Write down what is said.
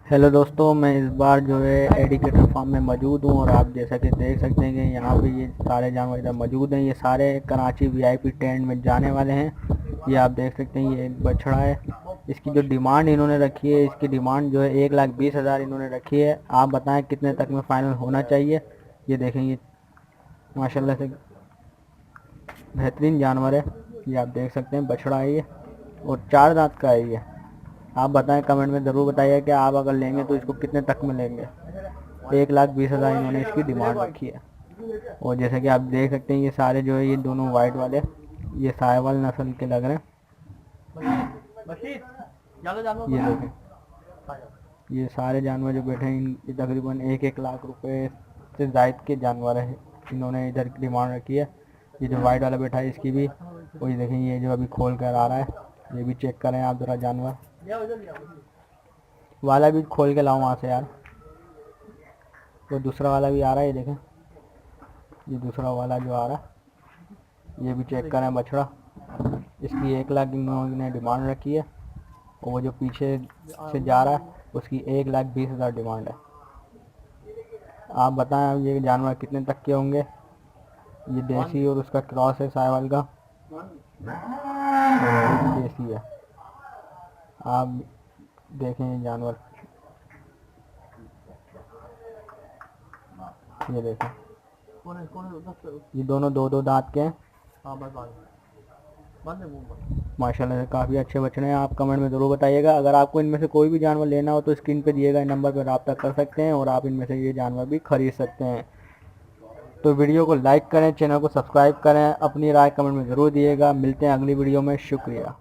Hello दोस्तों, मैं इस बार जो है एडिकेटर फार्म में मौजूद हूँ और आप जैसा कि देख सकते हैं कि यहाँ पे ये सारे जानवर इधर मौजूद हैं। ये सारे कराची वीआईपी टेंट में जाने वाले हैं। ये आप देख सकते हैं, ये एक बछड़ा है। इसकी जो डिमांड इन्होंने रखी है, इसकी डिमांड जो है 1,20,000 इन्होंने रखी है। आप बताएं कितने तक में फाइनल होना चाहिए। ये देखेंगे, माशाल्लाह से बेहतरीन जानवर है। ये आप देख सकते हैं, बछड़ा है ये और 4 दांत का है ये। आप बताएं, कमेंट में ज़रूर बताइए कि आप अगर लेंगे तो इसको कितने तक में लेंगे। 1,20,000 इन्होंने इसकी डिमांड रखी है। और जैसे कि आप देख सकते हैं, ये सारे जो है ये दोनों वाइट वाले, ये साहिवाल नस्ल के लग रहे हैं। ये देखें, ये सारे जानवर जो बैठे हैं ये तकरीबन 1-1 लाख रुपए से जायद के जानवर है। इन्होंने इधर की डिमांड रखी है। ये जो वाइट वाला बैठा है इसकी भी, और ये देखें, ये जो अभी खोल कर आ रहा है, ये भी चेक करें आप ज़रा। जानवर वाला भी खोल के लाओ वहाँ से यार। तो दूसरा वाला भी आ रहा है, ये देखें, ये दूसरा वाला जो आ रहा है ये भी चेक करें। बछड़ा, इसकी 1 लाख इन्होंने डिमांड रखी है। और वो जो पीछे से जा रहा है उसकी 1,20,000 डिमांड है। आप बताएं ये जानवर कितने तक के होंगे। ये देसी और उसका क्रॉस है साहिवाल का, और ये भी देसी है। आप देखें ये जानवर, ये देखें, ये दोनों 2-2 दांत के हैं। माशाल्लाह से काफ़ी अच्छे बछड़े हैं। आप कमेंट में ज़रूर बताइएगा। अगर आपको इनमें से कोई भी जानवर लेना हो तो स्क्रीन पे दिए गए नंबर पर रब्ता कर सकते हैं और आप इनमें से ये जानवर भी खरीद सकते हैं। तो वीडियो को लाइक करें, चैनल को सब्सक्राइब करें, अपनी राय कमेंट में ज़रूर दिएगा। मिलते हैं अगली वीडियो में। शुक्रिया।